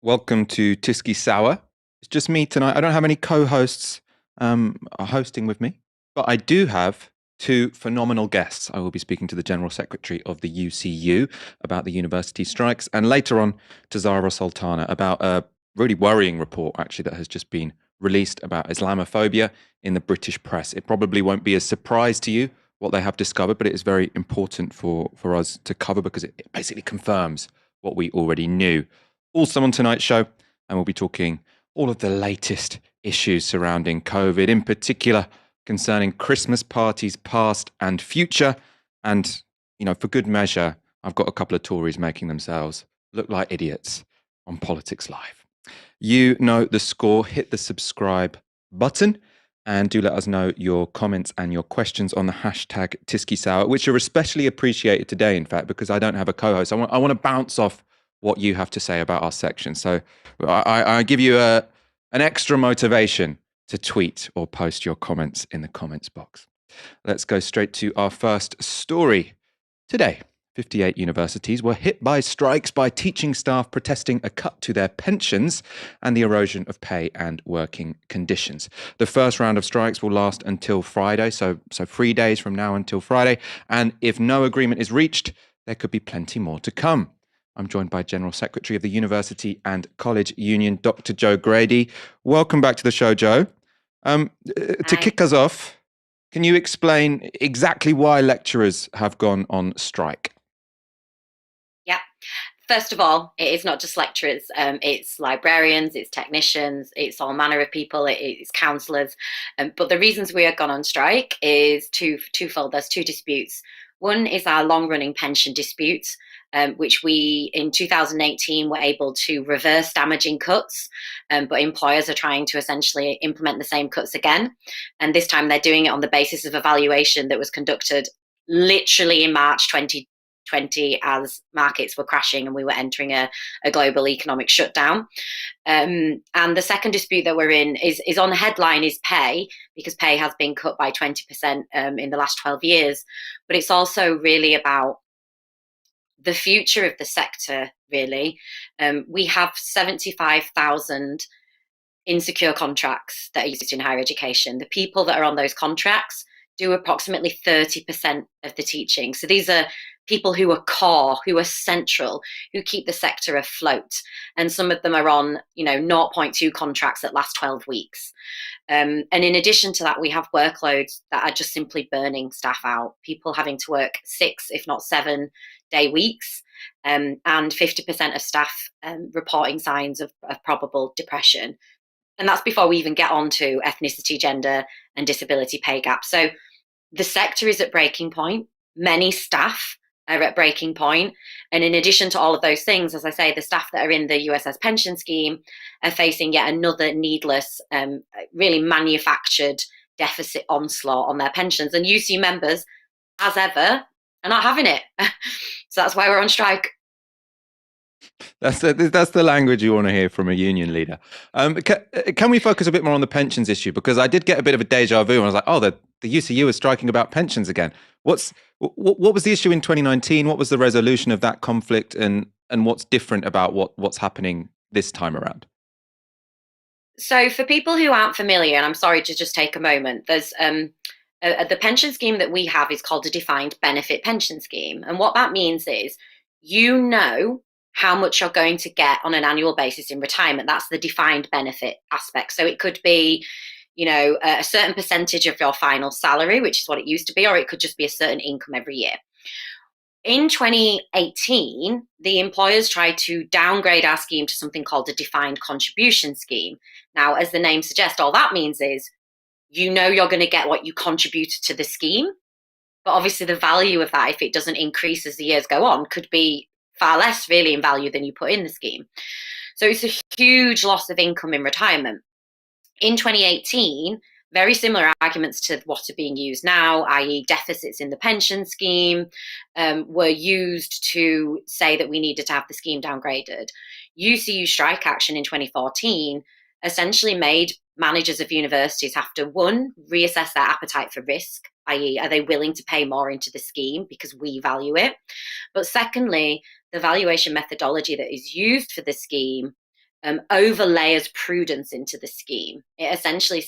Welcome to Tisky Sour. It's just me tonight. I don't have any co-hosts are hosting with me, but I do have two phenomenal guests. I will be speaking to the General Secretary of the UCU about the university strikes, and later on to Zarah Sultana about a really worrying report actually that has just been released about Islamophobia in the British press. It probably won't be a surprise to you what they have discovered, but it is very important for us to cover because it basically confirms what we already knew. Also on tonight's show, and we'll be talking all of the latest issues surrounding COVID, in particular concerning Christmas parties past and future. And, for good measure, I've got a couple of Tories making themselves look like idiots on Politics Live. You know the score. Hit the subscribe button and do let us know your comments and your questions on the hashtag TiskySour, which are especially appreciated today, in fact, because I don't have a co-host. I want to bounce off what you have to say about our section. So I give you an extra motivation to tweet or post your comments in the comments box. Let's go straight to our first story today. 58 universities were hit by strikes by teaching staff protesting a cut to their pensions and the erosion of pay and working conditions. The first round of strikes will last until Friday, so 3 days from now until Friday. And if no agreement is reached, there could be plenty more to come. I'm joined by General Secretary of the University and College Union, Dr. Joe Grady. Welcome back to the show, Joe. To kick us off, can you explain exactly why lecturers have gone on strike? Yeah. First of all, it is not just lecturers. It's librarians, it's technicians, it's all manner of people, it's counsellors. But the reasons we have gone on strike is twofold. There's two disputes. One is our long-running pension dispute, which we, in 2018, were able to reverse damaging cuts, but employers are trying to essentially implement the same cuts again. And this time they're doing it on the basis of evaluation that was conducted literally in March 2020 as markets were crashing and we were entering a global economic shutdown. And the second dispute that we're in is on the headline is pay, because pay has been cut by 20% in the last 12 years. But it's also really about the future of the sector, really. We have 75,000 insecure contracts that are used in higher education. The people that are on those contracts do approximately 30% of the teaching. So these are people who are core, who are central, who keep the sector afloat. And some of them are on, 0.2 contracts that last 12 weeks. And in addition to that, we have workloads that are just simply burning staff out, people having to work 6, if not 7-day weeks, and 50% of staff reporting signs of probable depression. And that's before we even get on to ethnicity, gender, and disability pay gaps. So the sector is at breaking point. Many staff are at breaking point. And in addition to all of those things, as I say, the staff that are in the USS pension scheme are facing yet another needless, really manufactured deficit onslaught on their pensions. And UC members, as ever, are not having it. So that's why we're on strike. That's the language you want to hear from a union leader. Can we focus a bit more on the pensions issue? Because I did get a bit of a deja vu, and I was like, oh, the UCU is striking about pensions again. What was the issue in 2019? What was the resolution of that conflict, and what's different about what's happening this time around? So for people who aren't familiar, and I'm sorry to just take a moment, there's the pension scheme that we have is called a defined benefit pension scheme. And what that means is you know how much you're going to get on an annual basis in retirement. That's the defined benefit aspect. So it could be, a certain percentage of your final salary, which is what it used to be, or it could just be a certain income every year. In 2018, the employers tried to downgrade our scheme to something called a defined contribution scheme. Now, as the name suggests, all that means is you're going to get what you contributed to the scheme. But obviously, the value of that, if it doesn't increase as the years go on, could be far less really in value than you put in the scheme. So it's a huge loss of income in retirement. In 2018, very similar arguments to what are being used now, i.e. deficits in the pension scheme, were used to say that we needed to have the scheme downgraded. UCU strike action in 2014 essentially made managers of universities have to, one, reassess their appetite for risk, i.e. are they willing to pay more into the scheme because we value it? But secondly, the valuation methodology that is used for the scheme overlayers prudence into the scheme. It essentially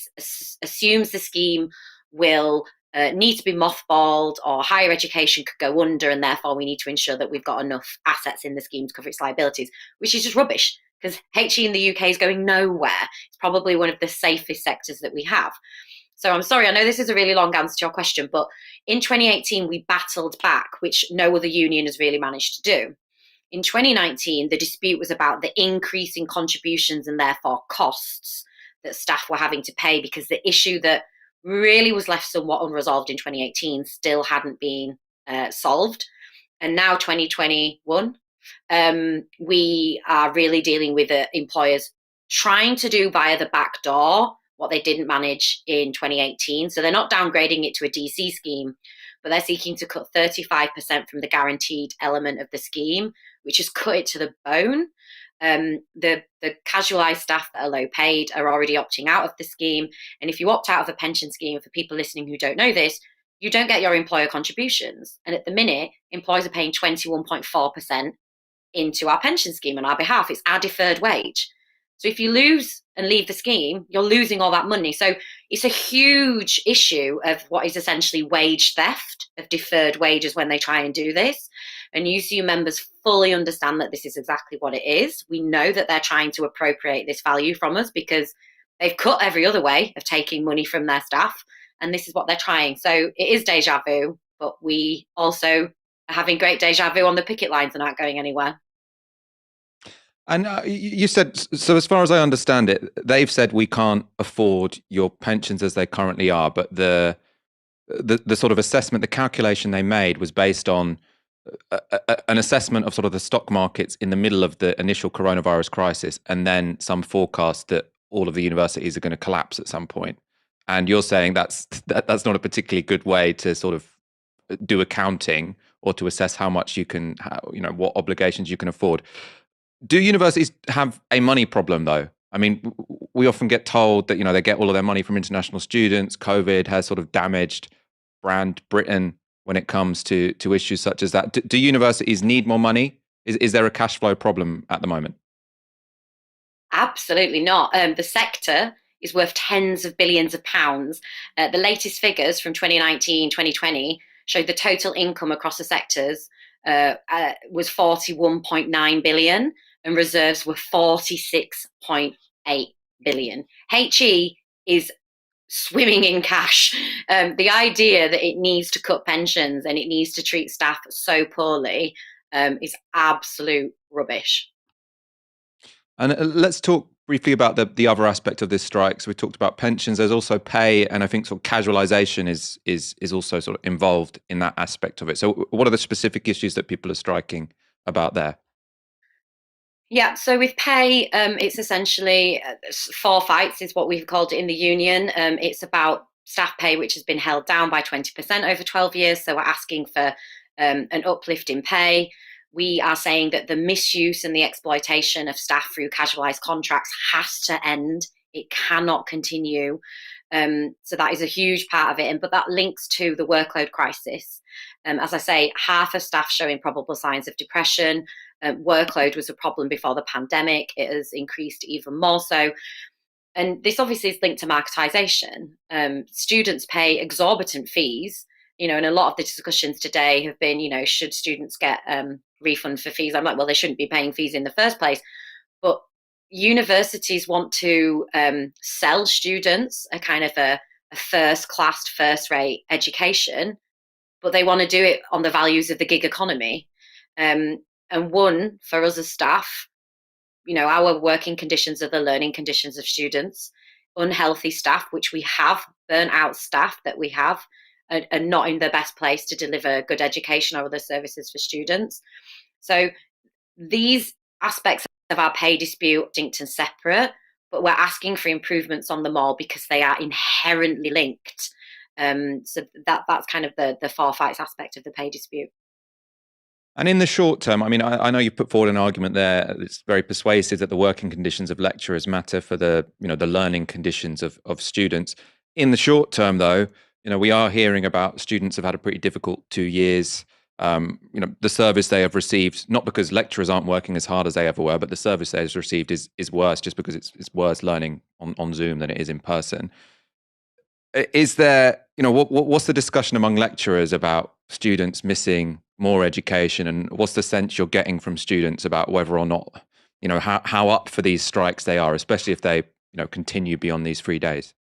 assumes the scheme will need to be mothballed, or higher education could go under, and therefore we need to ensure that we've got enough assets in the scheme to cover its liabilities, which is just rubbish, because HE in the UK is going nowhere. It's probably one of the safest sectors that we have. So I'm sorry, I know this is a really long answer to your question, but in 2018, we battled back, which no other union has really managed to do. In 2019, the dispute was about the increase in contributions and therefore costs that staff were having to pay, because the issue that really was left somewhat unresolved in 2018 still hadn't been solved. And now 2021, we are really dealing with employers trying to do via the back door what they didn't manage in 2018. So they're not downgrading it to a DC scheme, but they're seeking to cut 35% from the guaranteed element of the scheme, which has cut it to the bone. The casualised staff that are low paid are already opting out of the scheme. And if you opt out of a pension scheme, for people listening who don't know this, you don't get your employer contributions. And at the minute, employers are paying 21.4% into our pension scheme on our behalf. It's our deferred wage. So if you lose and leave the scheme, you're losing all that money. So it's a huge issue of what is essentially wage theft of deferred wages when they try and do this. And UCU members fully understand that this is exactly what it is. We know that they're trying to appropriate this value from us, because they've cut every other way of taking money from their staff. And this is what they're trying. So it is deja vu, but we also are having great deja vu on the picket lines and aren't going anywhere. And you said, so as far as I understand it, they've said we can't afford your pensions as they currently are, but the sort of assessment, the calculation they made was based on an assessment of sort of the stock markets in the middle of the initial coronavirus crisis, and then some forecast that all of the universities are going to collapse at some point. And you're saying that's not a particularly good way to sort of do accounting or to assess how much you can, what obligations you can afford. Do universities have a money problem, though? I mean, we often get told that, they get all of their money from international students. COVID has sort of damaged brand Britain when it comes to issues such as that. Do universities need more money? Is there a cash flow problem at the moment? Absolutely not. The sector is worth tens of billions of pounds. The latest figures from 2019, 2020 showed the total income across the sectors was 41.9 billion, and reserves were 46.8 billion. HE is swimming in cash. The idea that it needs to cut pensions and it needs to treat staff so poorly is absolute rubbish. And let's talk briefly about the other aspect of this strike. So we talked about pensions. There's also pay, and I think sort of casualisation is also sort of involved in that aspect of it. So what are the specific issues that people are striking about there? Yeah, so with pay, it's essentially 4 fights is what we've called it in the union. It's about staff pay, which has been held down by 20% over 12 years. So we're asking for an uplift in pay. We are saying that the misuse and the exploitation of staff through casualised contracts has to end. It cannot continue. So that is a huge part of it. But that links to the workload crisis. As I say, half of staff showing probable signs of depression. Workload was a problem before the pandemic. It has increased even more so. And this obviously is linked to marketisation. Students pay exorbitant fees, and a lot of the discussions today have been, should students get refund for fees? I'm like, well, they shouldn't be paying fees in the first place. But universities want to sell students a kind of a first-class, first-rate education, but they want to do it on the values of the gig economy. And one, for us as staff, our working conditions are the learning conditions of students. Unhealthy staff, which we have, burnt out staff that we have, are not in the best place to deliver good education or other services for students. So these aspects of our pay dispute are distinct and separate, but we're asking for improvements on them all because they are inherently linked. So that's kind of the 4 fights aspect of the pay dispute. And in the short term, I mean, I know you put forward an argument there. It's very persuasive that the working conditions of lecturers matter for the learning conditions of students. In the short term, though, we are hearing about students have had a pretty difficult 2 years. the service they have received, not because lecturers aren't working as hard as they ever were, but the service they have received is worse just because it's worse learning on Zoom than it is in person. Is there, what's the discussion among lecturers about students missing more education, and what's the sense you're getting from students about whether or not, how up for these strikes they are, especially if they, continue beyond these 3 days?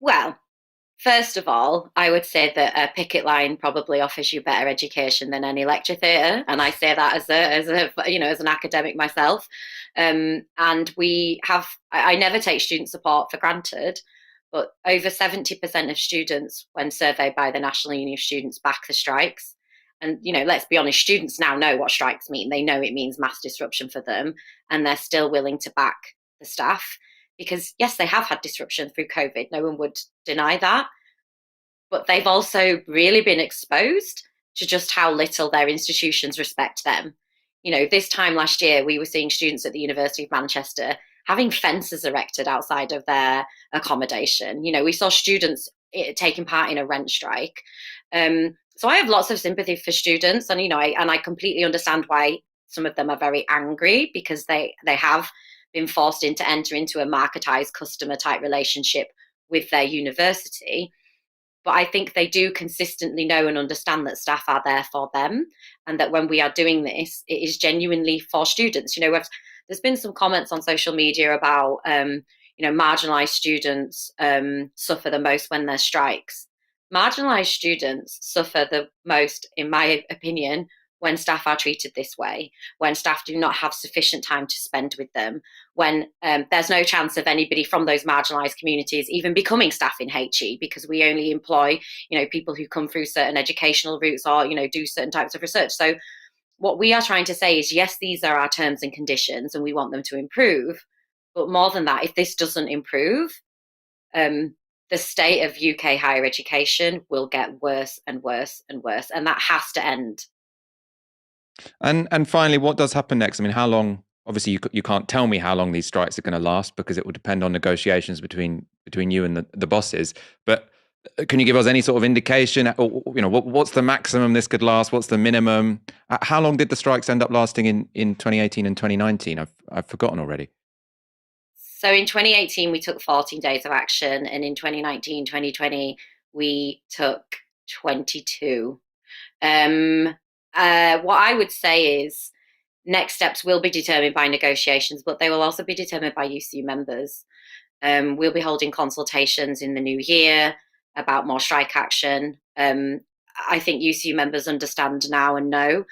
Well, first of all, I would say that a picket line probably offers you better education than any lecture theatre, and I say that as an academic myself. And I never take student support for granted, but over 70% of students, when surveyed by the National Union of Students, back the strikes. And let's be honest, students now know what strikes mean. They know it means mass disruption for them, and they're still willing to back the staff because yes, they have had disruption through COVID. No one would deny that, but they've also really been exposed to just how little their institutions respect them. This time last year, we were seeing students at the University of Manchester having fences erected outside of their accommodation. We saw students taking part in a rent strike. So I have lots of sympathy for students, and I completely understand why some of them are very angry because they have been forced to enter into a marketized customer type relationship with their university. But I think they do consistently know and understand that staff are there for them, and that when we are doing this, it is genuinely for students. There's been some comments on social media about, marginalised students suffer the most when there's strikes. Marginalised students suffer the most, in my opinion, when staff are treated this way, when staff do not have sufficient time to spend with them, when there's no chance of anybody from those marginalised communities even becoming staff in HE, because we only employ, people who come through certain educational routes or, do certain types of research. So what we are trying to say is, yes, these are our terms and conditions and we want them to improve. But more than that, if this doesn't improve, the state of UK higher education will get worse and worse and worse. And that has to end. And finally, what does happen next? I mean, how long? Obviously, you can't tell me how long these strikes are going to last because it will depend on negotiations between you and the bosses. But can you give us any sort of indication? Or, what's the maximum this could last? What's the minimum? How long did the strikes end up lasting in 2018 and 2019? I've forgotten already. So in 2018, we took 14 days of action, and in 2019, 2020, we took 22. What I would say is next steps will be determined by negotiations, but they will also be determined by UCU members. We'll be holding consultations in the new year about more strike action. I think UCU members understand now and know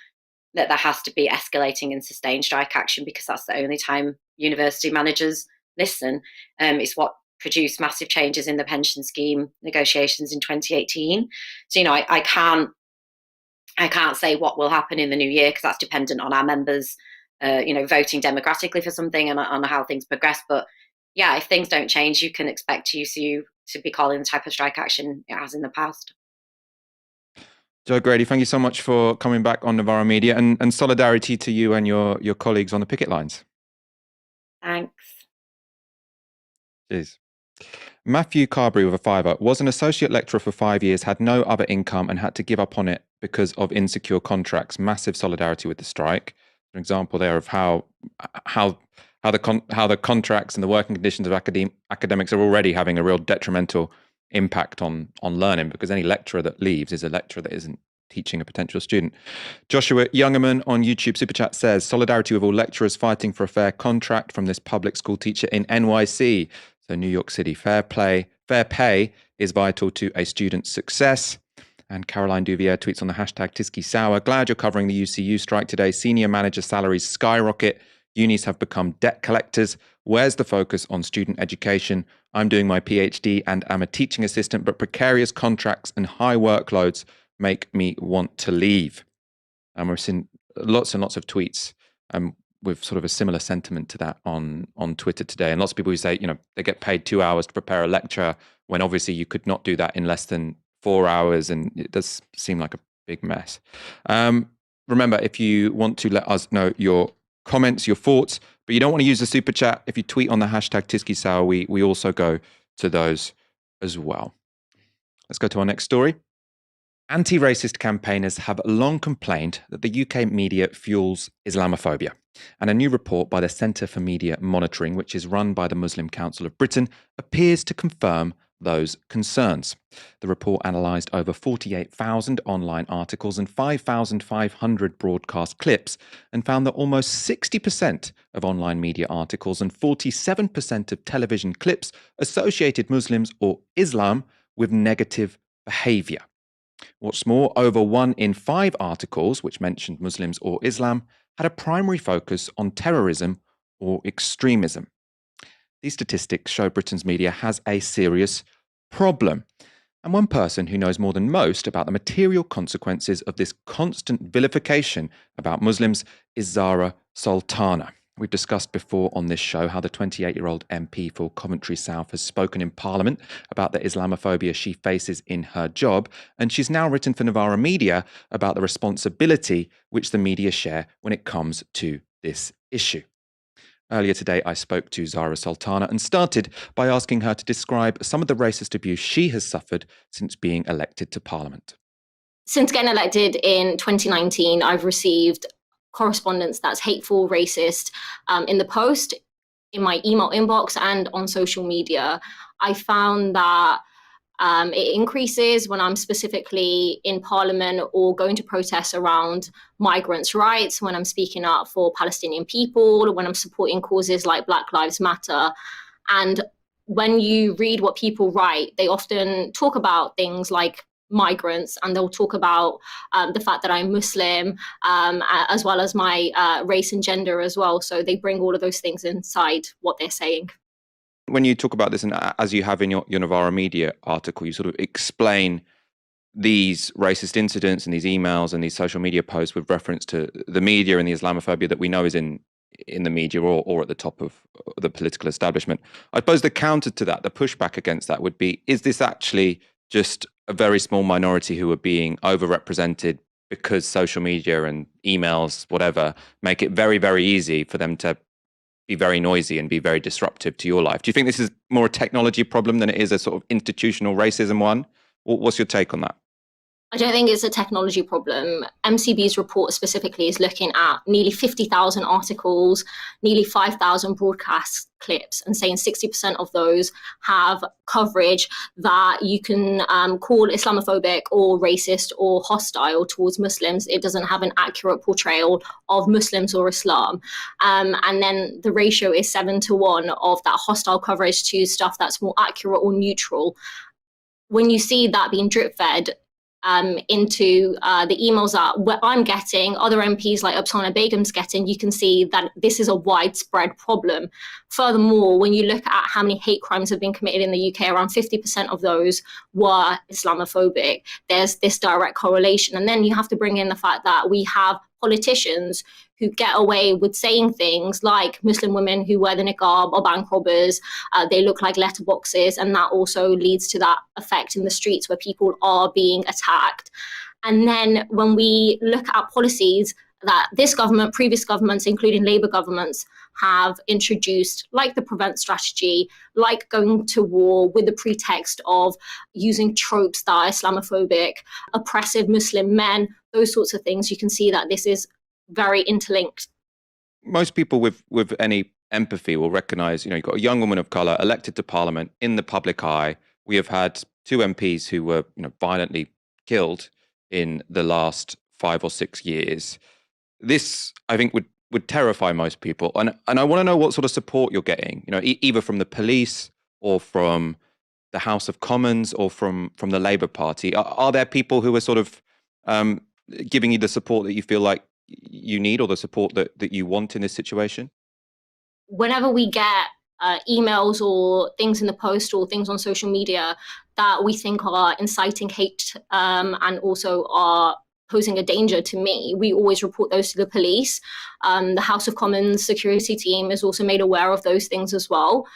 that there has to be escalating and sustained strike action because that's the only time university managers listen. It's what produced massive changes in the pension scheme negotiations in 2018. So, I can't say what will happen in the new year because that's dependent on our members, voting democratically for something and on how things progress. But yeah, if things don't change, you can expect UCU to be calling the type of strike action it has in the past. Joe Grady, thank you so much for coming back on Novara Media, and solidarity to you and your colleagues on the picket lines. Thanks. Cheers. Matthew Carberry with a fiver was an associate lecturer for 5 years, had no other income and had to give up on it because of insecure contracts. Massive solidarity with the strike. An example there of how the contracts and the working conditions of academics are already having a real detrimental impact on learning, because any lecturer that leaves is a lecturer that isn't teaching a potential student. Joshua Youngerman on YouTube Super Chat says, solidarity with all lecturers fighting for a fair contract from this public school teacher in NYC. So New York City, fair pay is vital to a student's success. And Caroline Duvier tweets on the hashtag Tisky Sour. Glad you're covering the UCU strike today. Senior manager salaries skyrocket. Unis have become debt collectors. Where's the focus on student education? I'm doing my PhD and am a teaching assistant, but precarious contracts and high workloads make me want to leave. And we're seeing lots and lots of tweets with sort of a similar sentiment to that on Twitter today. And lots of people who say, they get paid 2 hours to prepare a lecture when obviously you could not do that in less than 4 hours. And it does seem like a big mess. Remember, if you want to let us know your comments, your thoughts, but you don't want to use the super chat, if you tweet on the hashtag TiskySour, we also go to those as well. Let's go to our next story. Anti-racist campaigners have long complained that the UK media fuels Islamophobia, and a new report by the Centre for Media Monitoring, which is run by the Muslim Council of Britain, appears to confirm those concerns. The report analysed over 48,000 online articles and 5,500 broadcast clips and found that almost 60% of online media articles and 47% of television clips associated Muslims or Islam with negative behaviour. What's more, over 1 in 5 articles which mentioned Muslims or Islam had a primary focus on terrorism or extremism. These statistics show Britain's media has a serious problem. And one person who knows more than most about the material consequences of this constant vilification about Muslims is Zarah Sultana. We've discussed before on this show how the 28-year-old MP for Coventry South has spoken in Parliament about the Islamophobia she faces in her job, and she's now written for Novara Media about the responsibility which the media share when it comes to this issue. Earlier today, I spoke to Zarah Sultana and started by asking her to describe some of the racist abuse she has suffered since being elected to Parliament. Since getting elected in 2019, I've received correspondence that's hateful, racist, in the post, in my email inbox, and on social media. I found that it increases when I'm specifically in Parliament or going to protests around migrants' rights, when I'm speaking up for Palestinian people, when I'm supporting causes like Black Lives Matter. And when you read what people write, they often talk about things like migrants, and they'll talk about the fact that I'm Muslim, as well as my race and gender as well. So they bring all of those things inside what they're saying. When you talk about this, and as you have in your Novara Media article, you sort of explain these racist incidents and these emails and these social media posts with reference to the media and the Islamophobia that we know is in the media or at the top of the political establishment. I suppose the counter to that, the pushback against that would be, is this actually just a very small minority who are being overrepresented because social media and emails, whatever, make it very, very easy for them to be very noisy and be very disruptive to your life? Do you think this is more a technology problem than it is a sort of institutional racism one? What's your take on that? I don't think it's a technology problem. MCB's report specifically is looking at nearly 50,000 articles, nearly 5,000 broadcast clips, and saying 60% of those have coverage that you can call Islamophobic or racist or hostile towards Muslims. It doesn't have an accurate portrayal of Muslims or Islam. And then the ratio is 7-1 of that hostile coverage to stuff that's more accurate or neutral. When you see that being drip fed into the emails that I'm getting, other MPs like Uptana Begum's getting, you can see that this is a widespread problem. Furthermore, when you look at how many hate crimes have been committed in the UK, around 50% of those were Islamophobic. There's this direct correlation. And then you have to bring in the fact that we have politicians who get away with saying things like Muslim women who wear the niqab are bank robbers, they look like letterboxes, and that also leads to that effect in the streets where people are being attacked. And then when we look at policies that this government, previous governments, including Labour governments, have introduced, like the Prevent strategy, like going to war with the pretext of using tropes that are Islamophobic, oppressive Muslim men, those sorts of things, you can see that this is very interlinked. Most people with any empathy will recognise, you've got a young woman of colour elected to Parliament in the public eye. We have had 2 MPs who were, violently killed in the last 5 or 6 years. This, I think, would terrify most people. And I want to know what sort of support you're getting, either from the police or from the House of Commons or from the Labour Party. Are there people who are sort of giving you the support that you feel like you need, or the support that you want in this situation? Whenever we get emails or things in the post or things on social media that we think are inciting hate and also are posing a danger to me, we always report those to the police. The House of Commons security team is also made aware of those things as well.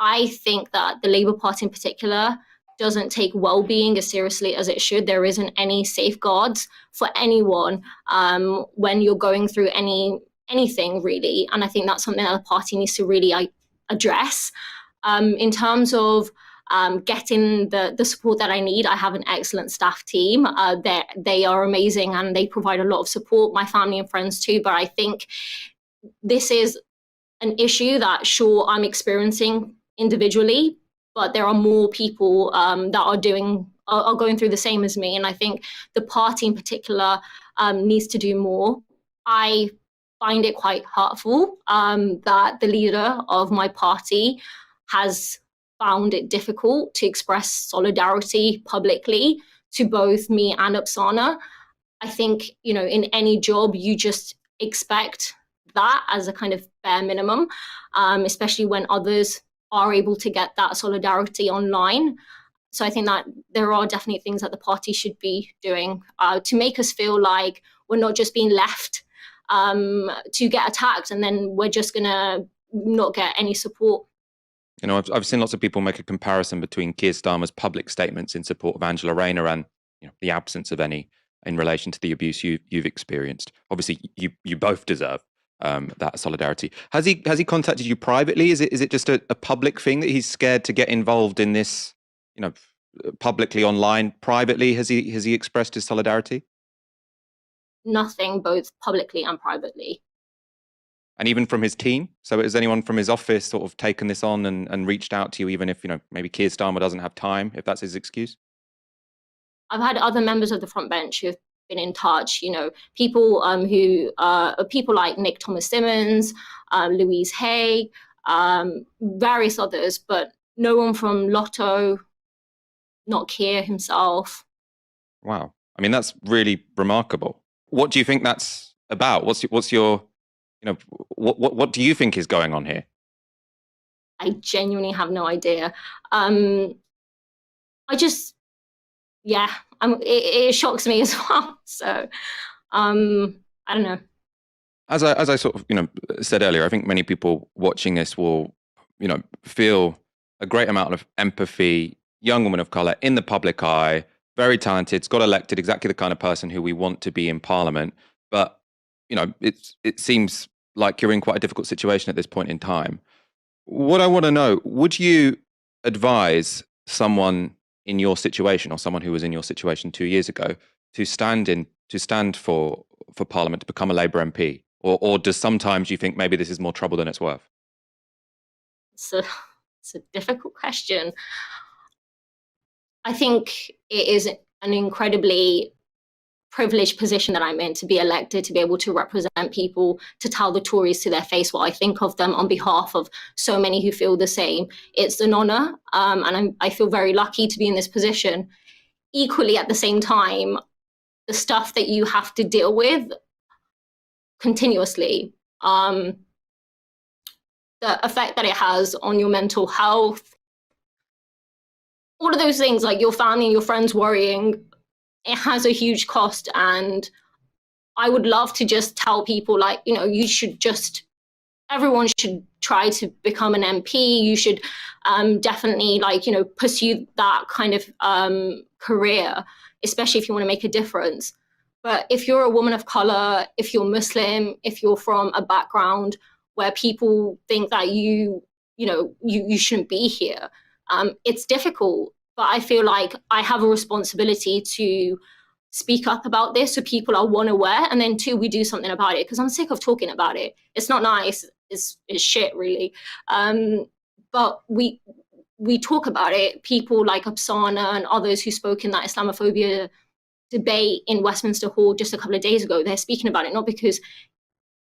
I think that the Labour Party in particular doesn't take well-being as seriously as it should. There isn't any safeguards for anyone when you're going through anything really. And I think that's something that the party needs to really address. In terms of getting the support that I need. I have an excellent staff team. They are amazing and they provide a lot of support, my family and friends too. But I think this is an issue that, sure, I'm experiencing individually, but there are more people that are going through the same as me. And I think the party in particular needs to do more. I find it quite hurtful that the leader of my party has found it difficult to express solidarity publicly to both me and Upsana. I think, in any job, you just expect that as a kind of bare minimum, especially when others are able to get that solidarity online. So I think that there are definitely things that the party should be doing to make us feel like we're not just being left to get attacked and then we're just going to not get any support. I've seen lots of people make a comparison between Keir Starmer's public statements in support of Angela Rayner and the absence of any in relation to the abuse you've experienced. Obviously, you both deserve that solidarity. Has he contacted you privately? Is it just a public thing that he's scared to get involved in this, publicly online? Privately, has he expressed his solidarity? Nothing, both publicly and privately. And even from his team? So has anyone from his office sort of taken this on and reached out to you, even if, maybe Keir Starmer doesn't have time, if that's his excuse? I've had other members of the front bench who've been in touch, people people like Nick Thomas Simmons, Louise Hay, various others, but no one from Lotto, not Keir himself. Wow. I mean, that's really remarkable. What do you think that's about? What's your what do you think is going on here? I genuinely have no idea. It shocks me as well. So, I don't know. As I sort of said earlier, I think many people watching this will feel a great amount of empathy. Young woman of colour in the public eye, very talented, got elected, exactly the kind of person who we want to be in Parliament. But it seems like you're in quite a difficult situation at this point in time. What I want to know, would you advise someone in your situation or someone who was in your situation 2 years ago to stand for Parliament, to become a Labour MP? Or does sometimes you think maybe this is more trouble than it's worth? It's a difficult question. I think it is an incredibly privileged position that I'm in, to be elected, to be able to represent people, to tell the Tories to their face what I think of them on behalf of so many who feel the same. It's an honour, and I feel very lucky to be in this position. Equally, at the same time, the stuff that you have to deal with continuously, the effect that it has on your mental health, all of those things, like your family and your friends worrying, it has a huge cost. And I would love to just tell people, everyone should try to become an MP. You should definitely pursue that kind of career, especially if you want to make a difference. But if you're a woman of color, if you're Muslim, if you're from a background where people think that you shouldn't be here, it's difficult. But I feel like I have a responsibility to speak up about this so people are, one, aware, and then two, we do something about it, because I'm sick of talking about it. It's not nice. It's shit, really. But we talk about it. People like Upsana and others who spoke in that Islamophobia debate in Westminster Hall just a couple of days ago, they're speaking about it not because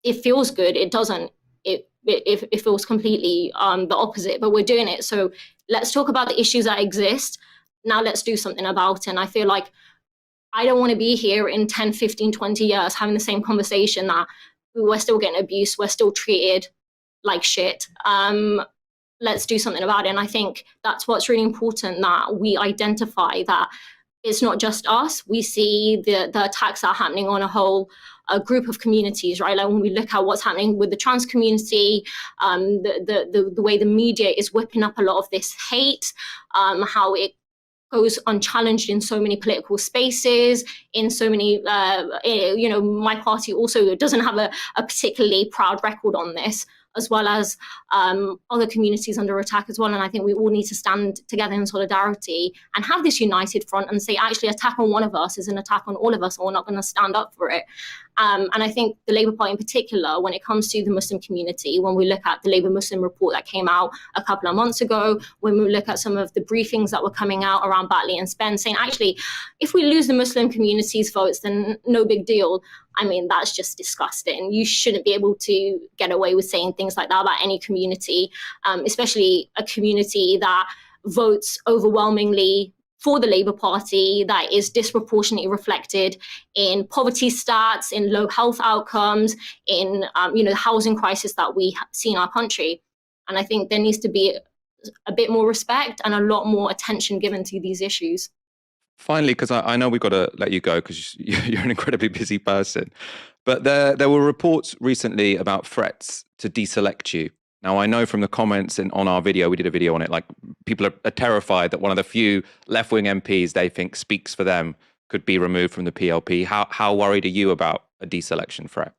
it feels good. It doesn't. It feels completely the opposite, but we're doing it. So let's talk about the issues that exist. Now let's do something about it. And I feel like I don't want to be here in 10, 15, 20 years having the same conversation that we're still getting abused, we're still treated like shit. Let's do something about it. And I think that's what's really important, that we identify that it's not just us. We see the attacks that are happening on a group of communities, right? Like when we look at what's happening with the trans community, the way the media is whipping up a lot of this hate, how it goes unchallenged in so many political spaces, in so many, my party also doesn't have a particularly proud record on this. as well as other communities under attack as well. And I think we all need to stand together in solidarity and have this united front and say, actually, attack on one of us is an attack on all of us, and we're not going to stand up for it. And I think the Labour Party in particular, when it comes to the Muslim community, when we look at the Labour Muslim report that came out a couple of months ago, when we look at some of the briefings that were coming out around Batley and Spence, saying, actually, if we lose the Muslim community's votes, then no big deal. I mean, that's just disgusting. You shouldn't be able to get away with saying things like that about any community, especially a community that votes overwhelmingly for the Labour Party, that is disproportionately reflected in poverty stats, in low health outcomes, in the housing crisis that we see in our country. And I think there needs to be a bit more respect and a lot more attention given to these issues. Finally, because I know we've got to let you go because you're an incredibly busy person, but there were reports recently about threats to deselect you. Now, I know from the comments on our video, we did a video on it, like people are terrified that one of the few left-wing MPs they think speaks for them could be removed from the PLP. How worried are you about a deselection threat?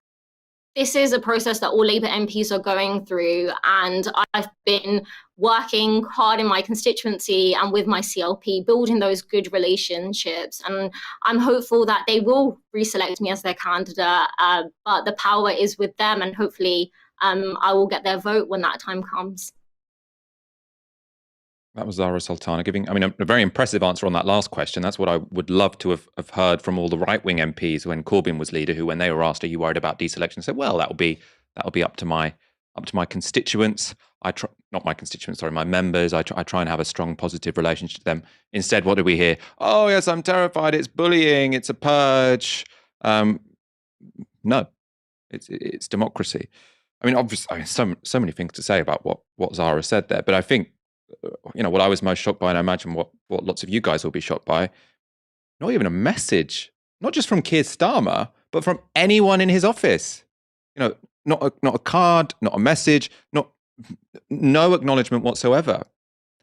This is a process that all Labour MPs are going through, and I've been working hard in my constituency and with my CLP, building those good relationships. And I'm hopeful that they will reselect me as their candidate, but the power is with them, and hopefully I will get their vote when that time comes. That was Zarah Sultana giving, a very impressive answer on that last question. That's what I would love to have heard from all the right-wing MPs when Corbyn was leader, who, when they were asked, "Are you worried about deselection?" said, "Well, that'll be up to my constituents. Not my constituents, sorry, my members. I try and have a strong, positive relationship to them." Instead, what did we hear? "Oh, yes, I'm terrified. It's bullying. It's a purge." No, it's democracy. Obviously, so many things to say about what Zarah said there, but I think, what I was most shocked by, and I imagine what lots of you guys will be shocked by, not even a message, not just from Keir Starmer, but from anyone in his office. Not a card, not a message, no acknowledgement whatsoever.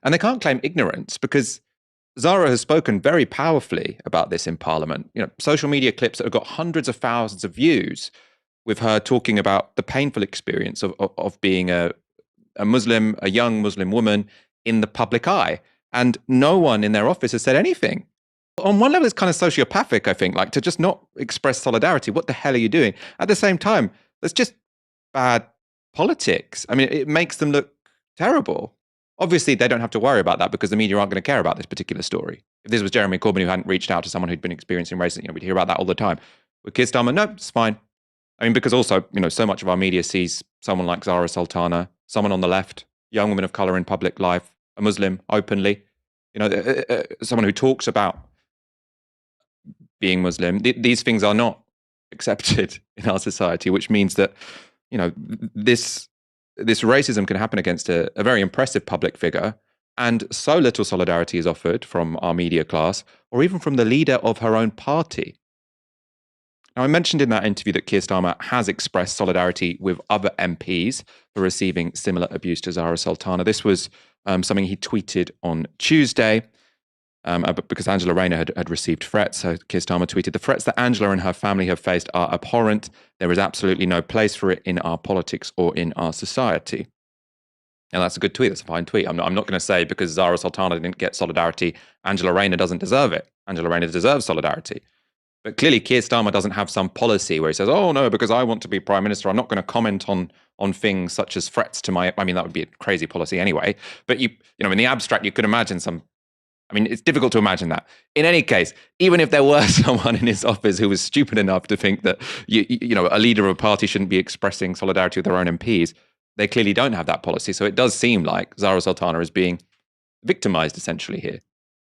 And they can't claim ignorance because Zarah has spoken very powerfully about this in Parliament. Social media clips that have got hundreds of thousands of views with her talking about the painful experience of being a young Muslim woman in the public eye. And no one in their office has said anything. On one level, it's kind of sociopathic, I think, like to just not express solidarity. What the hell are you doing? At the same time, that's just bad politics. It makes them look terrible. Obviously, they don't have to worry about that because the media aren't going to care about this particular story. If this was Jeremy Corbyn who hadn't reached out to someone who'd been experiencing racism, we'd hear about that all the time. With Keir Starmer, no, it's fine. Because also, so much of our media sees someone like Zarah Sultana, someone on the left, young woman of colour in public life, a Muslim openly, someone who talks about being Muslim. These things are not accepted in our society, which means that, this racism can happen against a very impressive public figure, and so little solidarity is offered from our media class or even from the leader of her own party. Now, I mentioned in that interview that Keir Starmer has expressed solidarity with other MPs for receiving similar abuse to Zarah Sultana. This was something he tweeted on Tuesday, because Angela Rayner had received threats. So Keir Starmer tweeted, "The threats that Angela and her family have faced are abhorrent. There is absolutely no place for it in our politics or in our society." And that's a good tweet. That's a fine tweet. I'm not going to say because Zarah Sultana didn't get solidarity, Angela Rayner doesn't deserve it. Angela Rayner deserves solidarity. But clearly, Keir Starmer doesn't have some policy where he says, "Oh no, because I want to be Prime Minister, I'm not going to comment on things such as threats to my." That would be a crazy policy anyway. But in the abstract, you could imagine some. It's difficult to imagine that. In any case, even if there were someone in his office who was stupid enough to think that a leader of a party shouldn't be expressing solidarity with their own MPs, they clearly don't have that policy. So it does seem like Zarah Sultana is being victimized essentially here.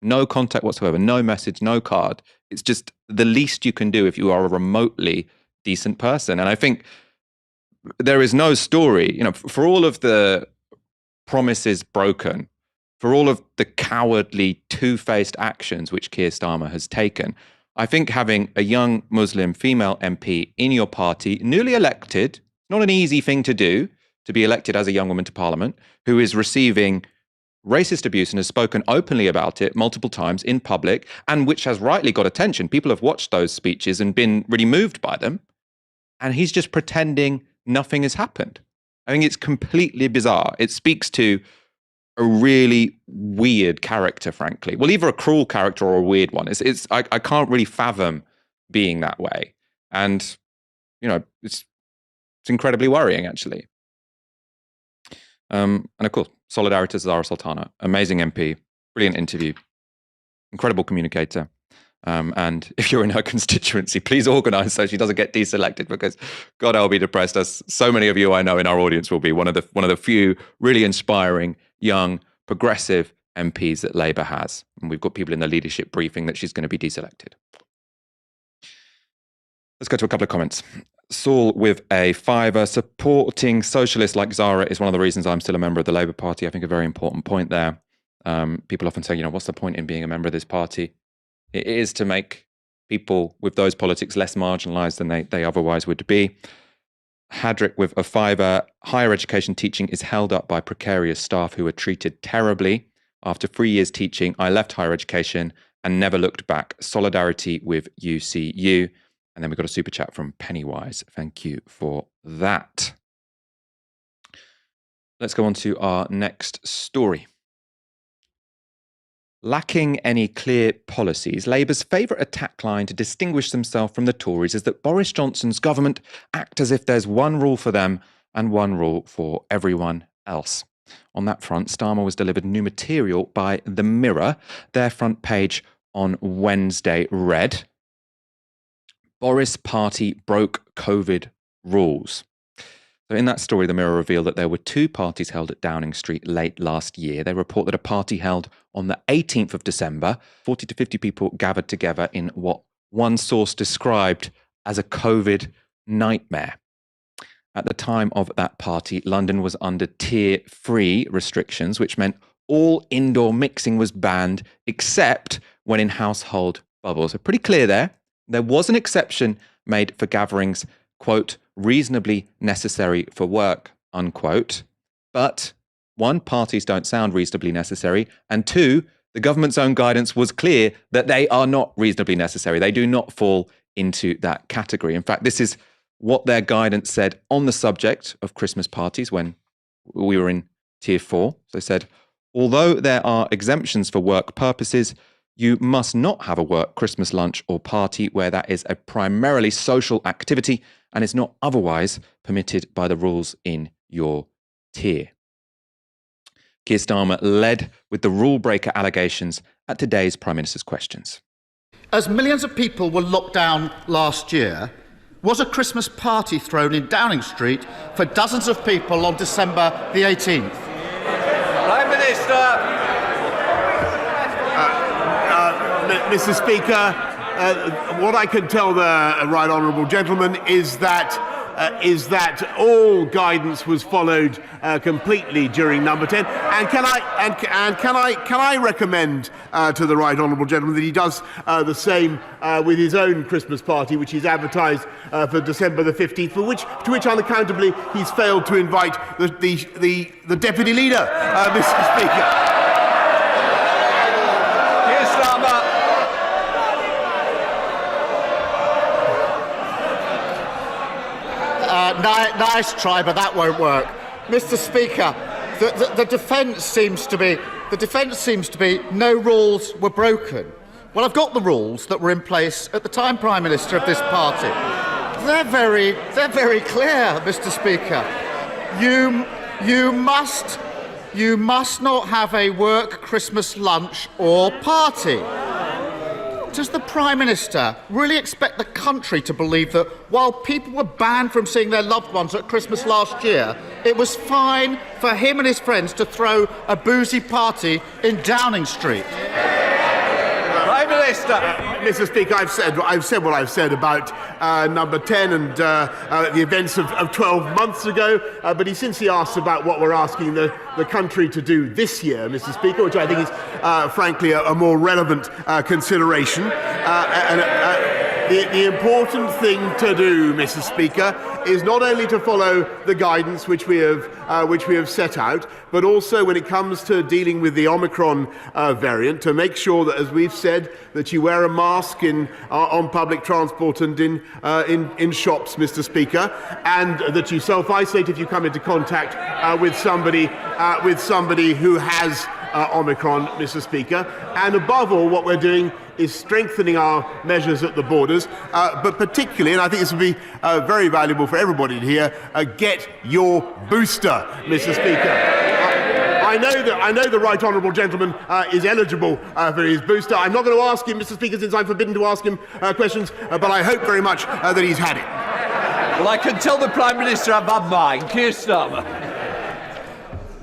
No contact whatsoever, no message, no card. It's just the least you can do if you are a remotely decent person. And I think there is no story, for all of the promises broken, for all of the cowardly, two-faced actions which Keir Starmer has taken, I think having a young Muslim female MP in your party, newly elected, not an easy thing to do, to be elected as a young woman to Parliament, who is receiving racist abuse and has spoken openly about it multiple times in public, and which has rightly got attention. People have watched those speeches and been really moved by them. And he's just pretending nothing has happened. I think it's completely bizarre. It speaks to a really weird character, frankly. Well, either a cruel character or a weird one. I can't really fathom being that way. And, you know, it's incredibly worrying, actually. And of course, solidarity to Zarah Sultana, amazing MP, brilliant interview, incredible communicator. And if you're in her constituency, please organise so she doesn't get deselected, because God, I'll be depressed, as so many of you I know in our audience will be. One of the few really inspiring, young, progressive MPs that Labour has. And we've got people in the leadership briefing that she's going to be deselected. Let's go to a couple of comments. Saul with a fiver. Supporting socialists like Zara is one of the reasons I'm still a member of the Labour Party. I think a very important point there. People often say, what's the point in being a member of this party? It is to make people with those politics less marginalised than they otherwise would be. Hadrick with a fiver. Higher education teaching is held up by precarious staff who are treated terribly. After 3 years teaching, I left higher education and never looked back. Solidarity with UCU. And then we've got a super chat from Pennywise. Thank you for that. Let's go on to our next story. Lacking any clear policies, Labour's favourite attack line to distinguish themselves from the Tories is that Boris Johnson's government act as if there's one rule for them and one rule for everyone else. On that front, Starmer was delivered new material by The Mirror. Their front page on Wednesday read, Boris party broke COVID rules. So in that story, The Mirror revealed that there were two parties held at Downing Street late last year. They report that a party held on the 18th of December, 40 to 50 people gathered together in what one source described as a COVID nightmare. At the time of that party, London was under Tier 3 restrictions, which meant all indoor mixing was banned except when in household bubbles. So pretty clear there. There was an exception made for gatherings, quote, reasonably necessary for work, unquote. But one, parties don't sound reasonably necessary. And two, the government's own guidance was clear that they are not reasonably necessary. They do not fall into that category. In fact, this is what their guidance said on the subject of Christmas parties when we were in Tier 4. So they said, although there are exemptions for work purposes, you must not have a work Christmas lunch or party where that is a primarily social activity and is not otherwise permitted by the rules in your tier. Keir Starmer led with the rule breaker allegations at today's Prime Minister's questions. As millions of people were locked down last year, was a Christmas party thrown in Downing Street for dozens of people on December the 18th? Prime Minister. Mr. Speaker, what I can tell the right honourable gentleman is that all guidance was followed completely during Number 10. And can I recommend to the right honourable gentleman that he does the same with his own Christmas party, which he's advertised for December the 15th, to which unaccountably he's failed to invite the deputy leader, Mr. Speaker. Nice try, but that won't work. Mr. Speaker, the defence seems to be no rules were broken. Well, I've got the rules that were in place at the time Prime Minister of this party. They're very clear, Mr. Speaker. You must not have a work Christmas lunch or party. Does the Prime Minister really expect the country to believe that while people were banned from seeing their loved ones at Christmas last year, it was fine for him and his friends to throw a boozy party in Downing Street? Prime Minister. Mr. Speaker, I've said what I've said about Number 10 and the events of 12 months ago, but since he asked about what we're asking the country to do this year, Mr. Speaker, which I think is frankly a more relevant consideration. The important thing to do, Mr. Speaker, is not only to follow the guidance which we have set out, but also when it comes to dealing with the Omicron variant, to make sure that, as we've said, that you wear a mask on public transport and in shops, Mr. Speaker, and that you self-isolate if you come into contact with somebody who has Omicron, Mr. Speaker. And above all, what we're doing is strengthening our measures at the borders, but particularly, and I think this would be very valuable for everybody to hear, get your booster, Mr. Speaker. I know the right honourable gentleman is eligible for his booster. I'm not going to ask him, Mr. Speaker, since I'm forbidden to ask him questions, but I hope very much that he's had it. Well, I can tell the Prime Minister I've had mine. Keir Starmer.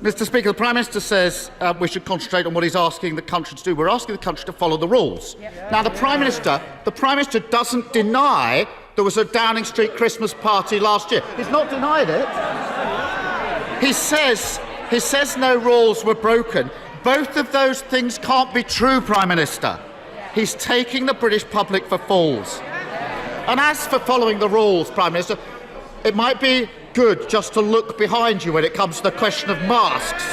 Mr. Speaker, the Prime Minister says we should concentrate on what he's asking the country to do. We're asking the country to follow the rules. Now, the Prime Minister doesn't deny there was a Downing Street Christmas party last year. He's not denied it. He says no rules were broken. Both of those things can't be true, Prime Minister. He's taking the British public for fools. And as for following the rules, Prime Minister, it might be good just to look behind you when it comes to the question of masks.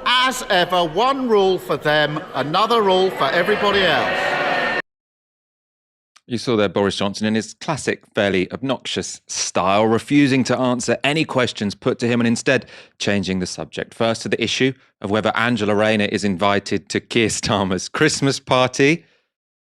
As ever, one rule for them, another rule for everybody else. You saw there Boris Johnson in his classic, fairly obnoxious style, refusing to answer any questions put to him and instead changing the subject. First to the issue of whether Angela Rayner is invited to Keir Starmer's Christmas party.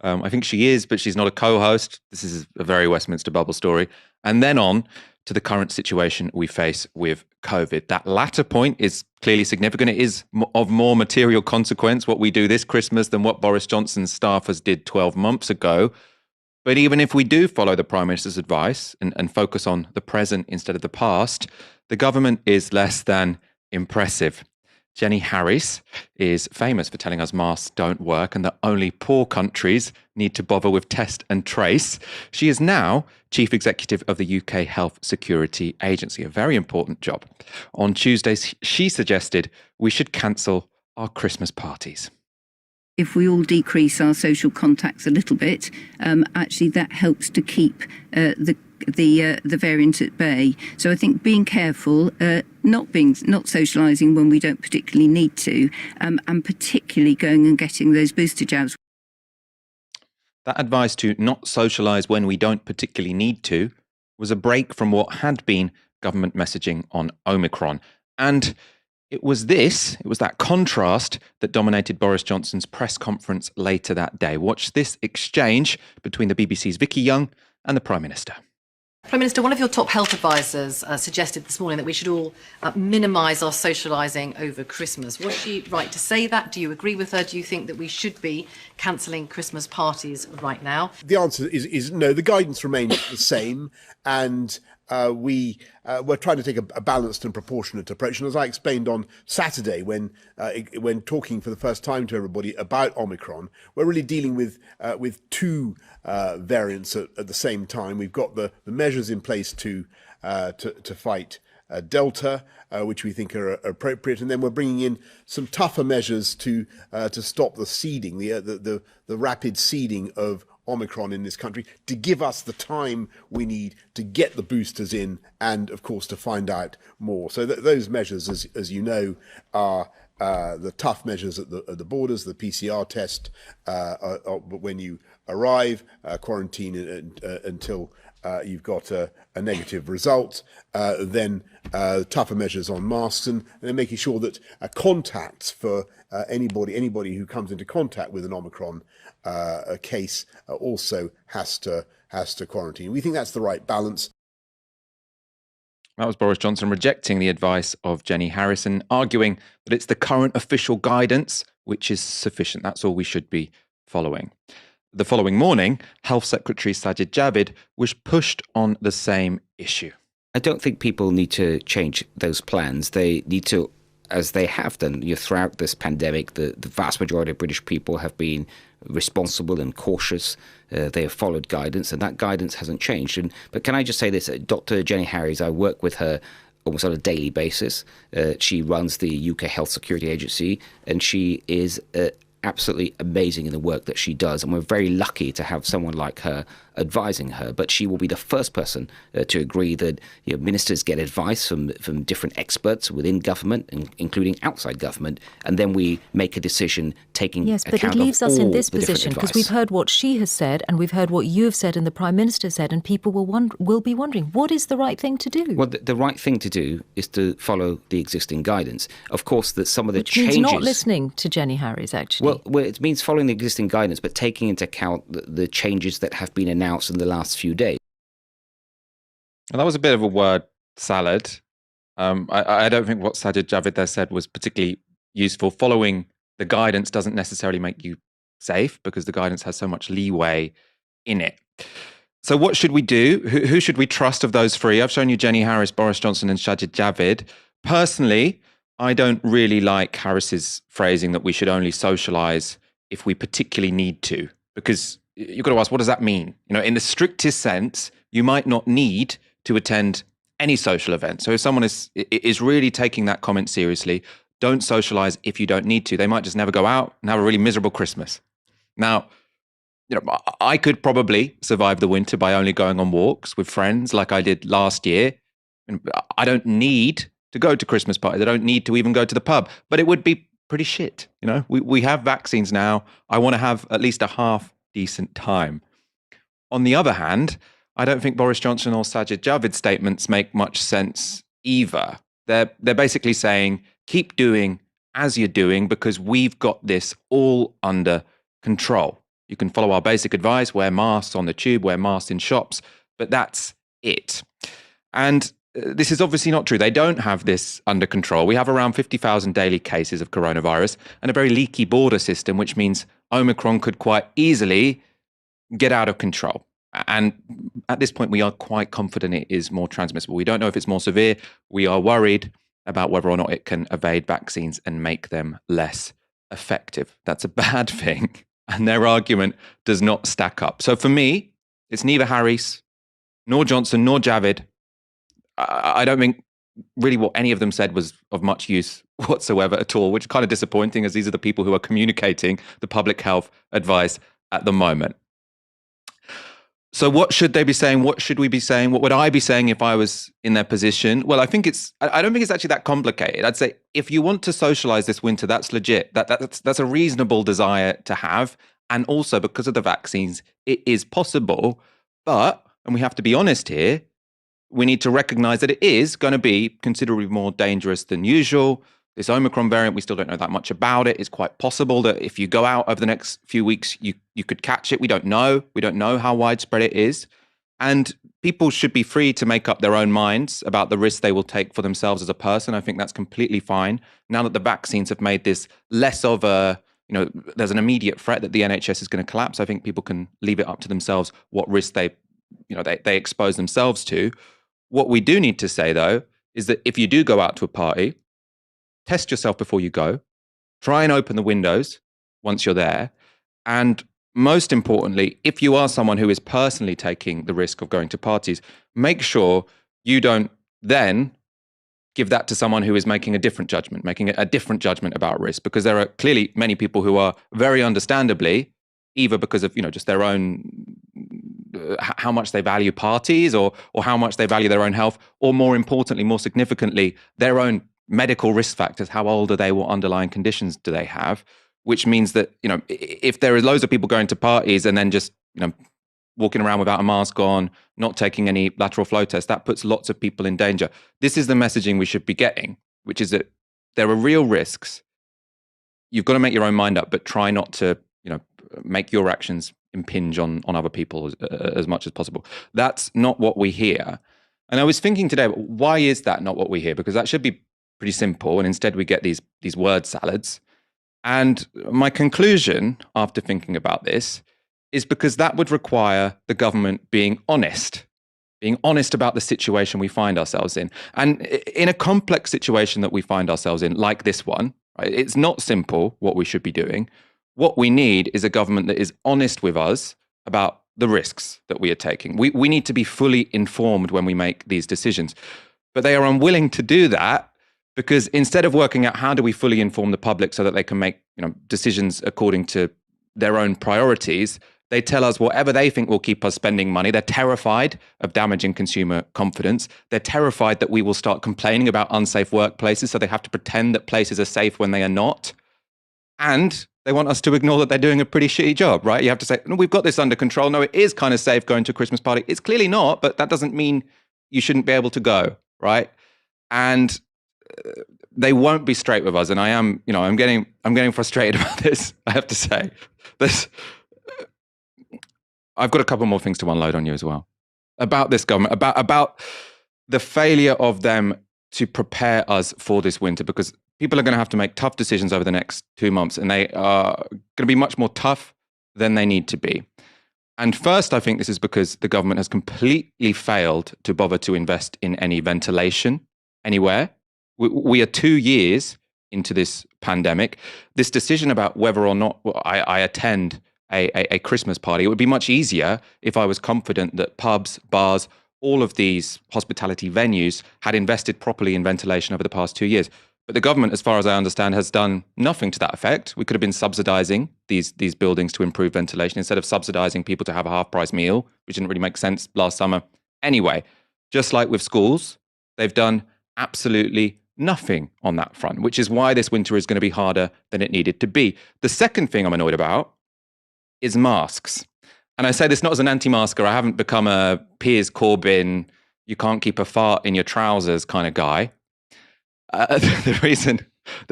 I think she is, but she's not a co-host. This is a very Westminster bubble story. And then on to the current situation we face with COVID. That latter point is clearly significant. It is of more material consequence what we do this Christmas than what Boris Johnson's staffers did 12 months ago. But even if we do follow the Prime Minister's advice and focus on the present instead of the past, the government is less than impressive. Jenny Harries is famous for telling us masks don't work and that only poor countries need to bother with test and trace. She is now Chief Executive of the UK Health Security Agency, a very important job. On Tuesday, she suggested we should cancel our Christmas parties. If we all decrease our social contacts a little bit, actually that helps to keep the variant at bay. So I think being careful, not socialising when we don't particularly need to, and particularly going and getting those booster jabs. That advice to not socialise when we don't particularly need to was a break from what had been government messaging on Omicron. And it was that contrast that dominated Boris Johnson's press conference later that day. Watch this exchange between the BBC's Vicky Young and the Prime Minister. Prime Minister, one of your top health advisors suggested this morning that we should all minimise our socialising over Christmas. Was she right to say that? Do you agree with her? Do you think that we should be cancelling Christmas parties right now? The answer is no. The guidance remains the same, and we're trying to take a balanced and proportionate approach. And as I explained on Saturday, when talking for the first time to everybody about Omicron, we're really dealing with two variants at the same time. We've got the measures in place to fight Delta, which we think are appropriate, and then we're bringing in some tougher measures to stop the seeding, the rapid seeding of Omicron in this country, to give us the time we need to get the boosters in and, of course, to find out more. So those measures, as you know, are the tough measures at the borders, the PCR test when you arrive, quarantine until you've got a negative result, then tougher measures on masks, and then making sure that contacts for anybody who comes into contact with an Omicron case also has to quarantine. We think that's the right balance. That was Boris Johnson rejecting the advice of Jenny Harries and arguing that it's the current official guidance which is sufficient. That's all we should be following. The following morning, Health Secretary Sajid Javid was pushed on the same issue. I don't think people need to change those plans. They need to, as they have done throughout this pandemic, the vast majority of British people have been responsible and cautious. They have followed guidance, and that guidance hasn't changed. But can I just say this? Dr. Jenny Harries, I work with her almost on a daily basis. She runs the UK Health Security Agency, and she is absolutely amazing in the work that she does. And we're very lucky to have someone like her advising her, but she will be the first person to agree that ministers get advice from different experts within government, including outside government, and then we make a decision taking yes, but account it leaves of us in all this the different position because advice. we've heard what she has said and we've heard what you have said and the Prime Minister said, and people will be wondering, what is the right thing to do? Well, the right thing to do is to follow the existing guidance. Of course, that some of the Which changes... means not listening to Jenny Harries, actually. Well, it means following the existing guidance, but taking into account the changes that have been announced in the last few days. Well, that was a bit of a word salad. I don't think what Sajid Javid there said was particularly useful. Following the guidance doesn't necessarily make you safe because the guidance has so much leeway in it. So what should we do? Who should we trust of those three? I've shown you Jenny Harries, Boris Johnson and Sajid Javid. Personally, I don't really like Harris's phrasing that we should only socialise if we particularly need to, because you've got to ask, what does that mean? In the strictest sense, you might not need to attend any social event. So if someone is really taking that comment seriously, don't socialise if you don't need to. They might just never go out and have a really miserable Christmas. Now, I could probably survive the winter by only going on walks with friends like I did last year. I don't need to go to Christmas parties. I don't need to even go to the pub, but it would be pretty shit. We have vaccines now. I want to have at least a half decent time. On the other hand, I don't think Boris Johnson or Sajid Javid's statements make much sense either. They're basically saying, keep doing as you're doing because we've got this all under control. You can follow our basic advice, wear masks on the tube, wear masks in shops, but that's it. And this is obviously not true. They don't have this under control. We have around 50,000 daily cases of coronavirus and a very leaky border system, which means Omicron could quite easily get out of control. And at this point, we are quite confident it is more transmissible. We don't know if it's more severe. We are worried about whether or not it can evade vaccines and make them less effective. That's a bad thing. And their argument does not stack up. So for me, it's neither Harris, nor Johnson, nor Javid. I don't think really what any of them said was of much use whatsoever at all, which is kind of disappointing as these are the people who are communicating the public health advice at the moment. So what should they be saying? What should we be saying? What would I be saying if I was in their position? Well, I don't think it's actually that complicated. I'd say if you want to socialize this winter, that's legit. That's a reasonable desire to have. And also because of the vaccines, it is possible. But, and we have to be honest here, we need to recognize that it is going to be considerably more dangerous than usual. This Omicron variant, we still don't know that much about it. It's quite possible that if you go out over the next few weeks, you could catch it. We don't know. We don't know how widespread it is. And people should be free to make up their own minds about the risks they will take for themselves as a person. I think that's completely fine. Now that the vaccines have made this less of a, there's an immediate threat that the NHS is going to collapse. I think people can leave it up to themselves what risks they expose themselves to. What we do need to say, though, is that if you do go out to a party, test yourself before you go. Try and open the windows once you're there. And most importantly, if you are someone who is personally taking the risk of going to parties, make sure you don't then give that to someone who is making a different judgment about risk, because there are clearly many people who are very understandably, either because of, just their own, how much they value parties or how much they value their own health, or more importantly, more significantly, their own medical risk factors. How old are they? What underlying conditions do they have? Which means that, if there is loads of people going to parties and then just, walking around without a mask on, not taking any lateral flow tests, that puts lots of people in danger. This is the messaging we should be getting, which is that there are real risks. You've got to make your own mind up, but try not to, make your actions impinge on other people as much as possible. That's not what we hear. And I was thinking today, why is that not what we hear? Because that should be pretty simple, and instead we get these word salads. And my conclusion after thinking about this is because that would require the government being honest about the situation we find ourselves in. And in a complex situation that we find ourselves in, like this one, right, it's not simple what we should be doing. What we need is a government that is honest with us about the risks that we are taking. We need to be fully informed when we make these decisions. But they are unwilling to do that, because instead of working out how do we fully inform the public so that they can make decisions according to their own priorities, They tell us whatever they think will keep us spending money. They're terrified of damaging consumer confidence. They're terrified that we will start complaining about unsafe workplaces, so they have to pretend that places are safe when they are not. And they want us to ignore that they're doing a pretty shitty job, right? You have to say, no, we've got this under control. No, it is kind of safe going to a Christmas party. It's clearly not, but that doesn't mean you shouldn't be able to go, right? And they won't be straight with us. And I am, I'm getting frustrated about this, I have to say. I've got a couple more things to unload on you as well about this government, about the failure of them to prepare us for this winter, because people are going to have to make tough decisions over the next 2 months, and they are going to be much more tough than they need to be. And first, I think this is because the government has completely failed to bother to invest in any ventilation anywhere. We are 2 years into this pandemic. This decision about whether or not I attend a Christmas party, it would be much easier if I was confident that pubs, bars, all of these hospitality venues had invested properly in ventilation over the past 2 years. But the government, as far as I understand, has done nothing to that effect. We could have been subsidizing these buildings to improve ventilation instead of subsidizing people to have a half-price meal, which didn't really make sense last summer. Anyway, just like with schools, they've done absolutely nothing on that front, which is why this winter is going to be harder than it needed to be. The second thing I'm annoyed about is masks. And I say this not as an anti-masker. I haven't become a Piers Corbyn, you can't keep a fart in your trousers kind of guy. The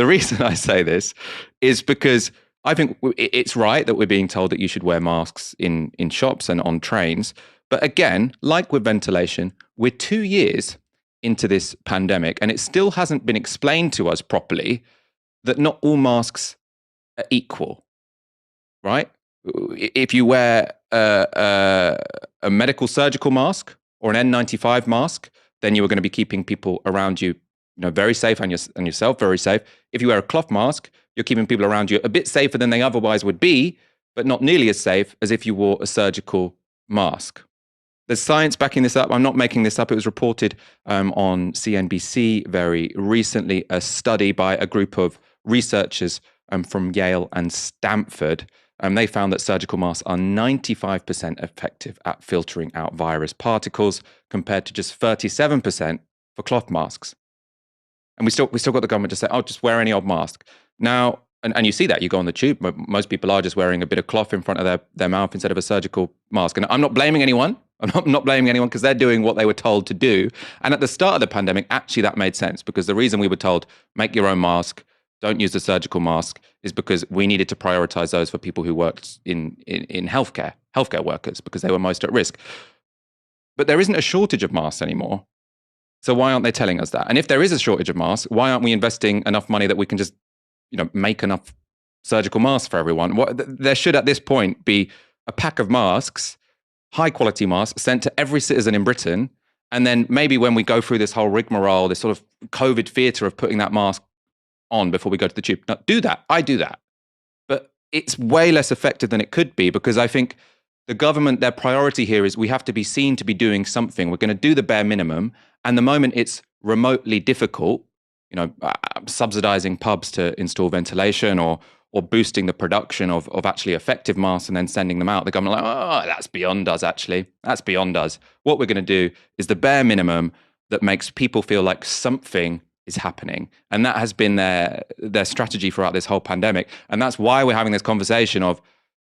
reason I say this is because I think it's right that we're being told that you should wear masks in shops and on trains. But again, like with ventilation, we're 2 years into this pandemic, and it still hasn't been explained to us properly that not all masks are equal, right? If you wear a medical surgical mask or an N95 mask, then you are going to be keeping people around you, very safe, and yourself very safe. If you wear a cloth mask, you're keeping people around you a bit safer than they otherwise would be, but not nearly as safe as if you wore a surgical mask. There's science backing this up. I'm not making this up. It was reported on CNBC very recently, a study by a group of researchers from Yale and Stanford. They found that surgical masks are 95% effective at filtering out virus particles compared to just 37% for cloth masks. And we still got the government to say, just wear any old mask. Now, and you see that, you go on the tube, most people are just wearing a bit of cloth in front of their mouth instead of a surgical mask. And I'm not blaming anyone. I'm not blaming anyone because they're doing what they were told to do. And at the start of the pandemic, actually that made sense, because the reason we were told, make your own mask, don't use the surgical mask, is because we needed to prioritize those for people who worked in healthcare workers, because they were most at risk. But there isn't a shortage of masks anymore. So why aren't they telling us that? And if there is a shortage of masks, why aren't we investing enough money that we can just, make enough surgical masks for everyone? There should at this point be a pack of masks, high quality masks, sent to every citizen in Britain. And then maybe when we go through this whole rigmarole, this sort of COVID theatre of putting that mask on before we go to the tube. Now, do that. I do that. But it's way less effective than it could be, because I think the government, their priority here is we have to be seen to be doing something. We're going to do the bare minimum. And the moment it's remotely difficult, subsidizing pubs to install ventilation or boosting the production of actually effective masks and then sending them out, the government that's beyond us, actually. That's beyond us. What we're going to do is the bare minimum that makes people feel like something is happening. And that has been their strategy throughout this whole pandemic. And that's why we're having this conversation of,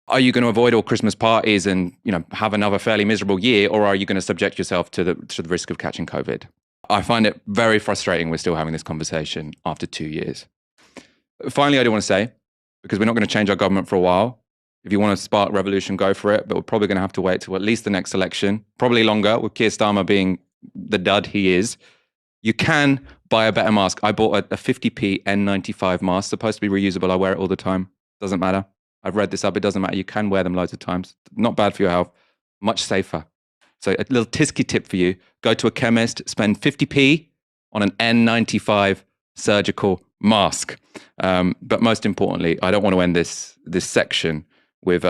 are you going to avoid all Christmas parties and have another fairly miserable year, or are you going to subject yourself to the risk of catching COVID? I find it very frustrating we're still having this conversation after 2 years. Finally, I do want to say, because we're not going to change our government for a while, if you want to spark revolution, go for it, but we're probably going to have to wait till at least the next election, probably longer, with Keir Starmer being the dud he is. You can buy a better mask. I bought a 50p N95 mask, supposed to be reusable. I wear it all the time. Doesn't matter. I've read this up. It doesn't matter. You can wear them loads of times. Not bad for your health. Much safer. So a little Tisky tip for you. Go to a chemist, spend 50p on an N95 surgical mask. But most importantly, I don't want to end this section with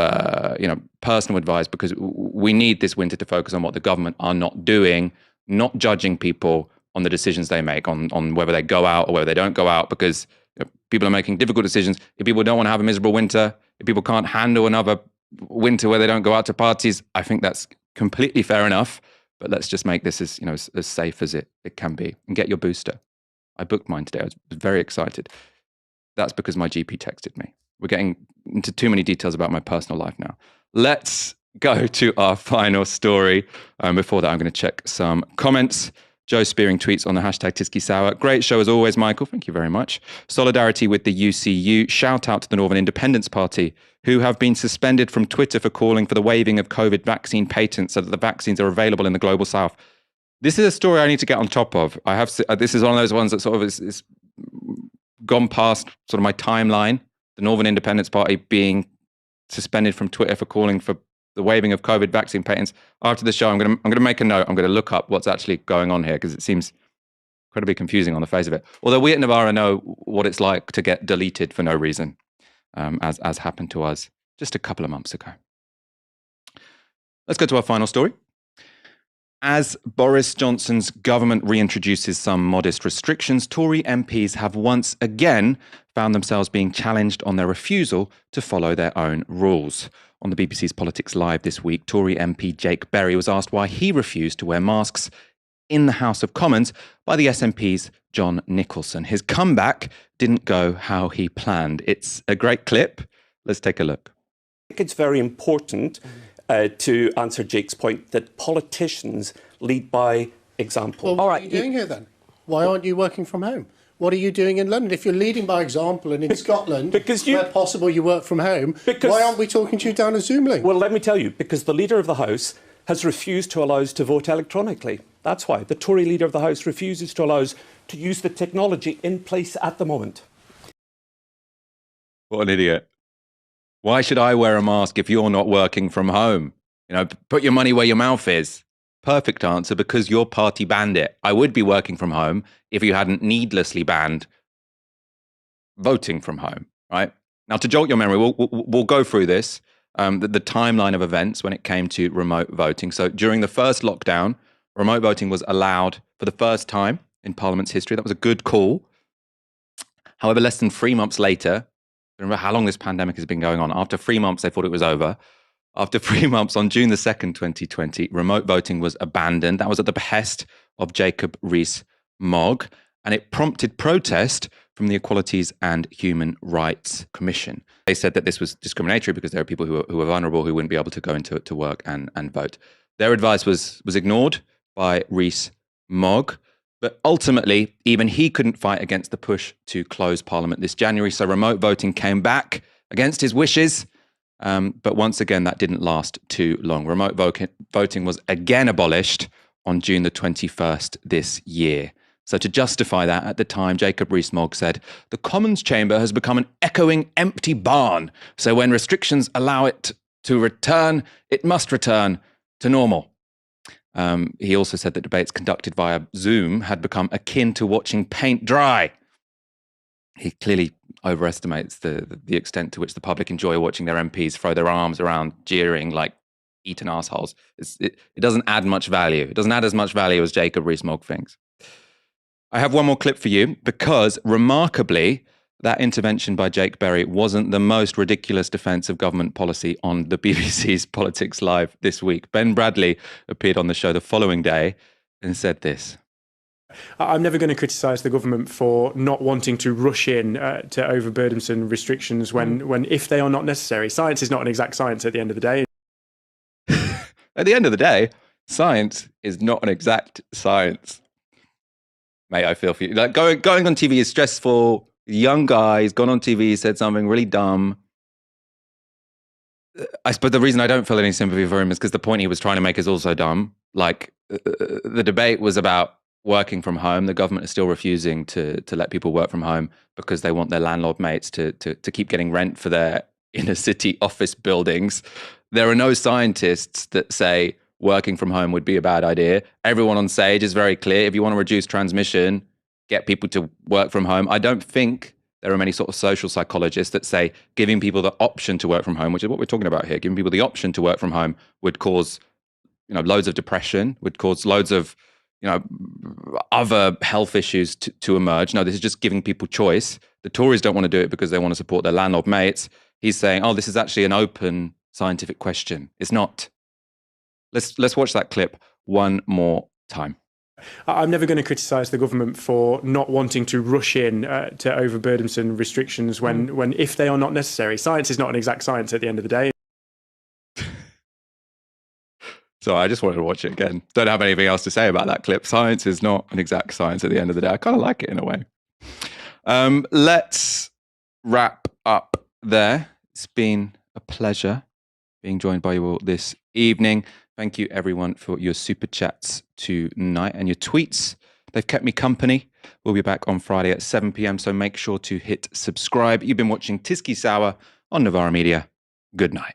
personal advice, because we need this winter to focus on what the government are not doing, not judging people on the decisions they make, on whether they go out or whether they don't go out, because people are making difficult decisions. If people don't want to have a miserable winter, if people can't handle another winter where they don't go out to parties, I think that's completely fair enough. But let's just make this as, as safe as it can be, and get your booster. I booked mine today. I was very excited. That's because my GP texted me. We're getting into too many details about my personal life now. Let's go to our final story. Before that, I'm going to check some comments. Joe Spearing tweets on the hashtag Tisky Sour. Great show as always, Michael. Thank you very much. Solidarity with the UCU. Shout out to the Northern Independence Party, who have been suspended from Twitter for calling for the waiving of COVID vaccine patents so that the vaccines are available in the global south. This is a story I need to get on top of. This is one of those ones that sort of is gone past sort of my timeline. The Northern Independence Party being suspended from Twitter for calling for the waiving of COVID vaccine patents. After the show, I'm going to make a note. I'm going to look up what's actually going on here, because it seems incredibly confusing on the face of it. Although we at Novara know what it's like to get deleted for no reason, as happened to us just a couple of months ago. Let's go to our final story. As Boris Johnson's government reintroduces some modest restrictions, Tory MPs have once again found themselves being challenged on their refusal to follow their own rules. On the BBC's Politics Live this week, Tory MP Jake Berry was asked why he refused to wear masks in the House of Commons by the SNP's John Nicholson. His comeback didn't go how he planned. It's a great clip. Let's take a look. I think it's very important to answer Jake's point that politicians lead by example. Well, what are you doing here then? Why aren't you working from home? What are you doing in London? If you're leading by example and in Scotland, where possible you work from home, why aren't we talking to you down a Zoom link? Well, let me tell you, because the Leader of the House has refused to allow us to vote electronically. That's why. The Tory Leader of the House refuses to allow us to use the technology in place at the moment. What an idiot. Why should I wear a mask if you're not working from home? Put your money where your mouth is. Perfect answer, because your party banned it. I would be working from home if you hadn't needlessly banned voting from home, right? Now, to jolt your memory, we'll go through this, the timeline of events when it came to remote voting. So during the first lockdown, remote voting was allowed for the first time in Parliament's history. That was a good call. However, less than 3 months later, remember how long this pandemic has been going on. After 3 months, they thought it was over. After 3 months, on June the 2nd, 2020, remote voting was abandoned. That was at the behest of Jacob Rees-Mogg, and it prompted protest from the Equalities and Human Rights Commission. They said that this was discriminatory because there are people who are vulnerable who wouldn't be able to go into work and vote. Their advice was ignored by Rees-Mogg. But ultimately, even he couldn't fight against the push to close Parliament this January. So remote voting came back against his wishes. But once again, that didn't last too long. Remote voting was again abolished on June the 21st this year. So to justify that, at the time, Jacob Rees-Mogg said, "The Commons chamber has become an echoing empty barn. So when restrictions allow it to return, it must return to normal." He also said that debates conducted via Zoom had become akin to watching paint dry. He clearly overestimates the extent to which the public enjoy watching their MPs throw their arms around, jeering like eaten assholes. It doesn't add much value. It doesn't add as much value as Jacob Rees-Mogg thinks. I have one more clip for you, because remarkably, that intervention by Jake Berry wasn't the most ridiculous defence of government policy on the BBC's Politics Live this week. Ben Bradley appeared on the show the following day and said this. I'm never going to criticise the government for not wanting to rush in to overburdensome restrictions when if they are not necessary. Science is not an exact science at the end of the day. At the end of the day, science is not an exact science. Mate, I feel for you. Like going on TV is stressful. Young guy, he's gone on TV, said something really dumb. I suppose the reason I don't feel any sympathy for him is because the point he was trying to make is also dumb. Like, the debate was about working from home. The government is still refusing to let people work from home because they want their landlord mates to keep getting rent for their inner city office buildings. There are no scientists that say working from home would be a bad idea. Everyone on stage is very clear. If you want to reduce transmission, get people to work from home. I don't think there are many sort of social psychologists that say giving people the option to work from home, which is what we're talking about here, giving people the option to work from home would cause, loads of depression, would cause loads of, other health issues to emerge. No, this is just giving people choice. The Tories don't want to do it because they want to support their landlord mates. He's saying, this is actually an open scientific question. It's not. Let's watch that clip one more time. I'm never going to criticise the government for not wanting to rush in to overburdensome restrictions when if they are not necessary. Science is not an exact science at the end of the day. So I just wanted to watch it again. Don't have anything else to say about that clip. Science is not an exact science at the end of the day. I kind of like it in a way. Let's wrap up there. It's been a pleasure being joined by you all this evening. Thank you, everyone, for your super chats tonight and your tweets. They've kept me company. We'll be back on Friday at 7 p.m, so make sure to hit subscribe. You've been watching Tysky Sour on Novara Media. Good night.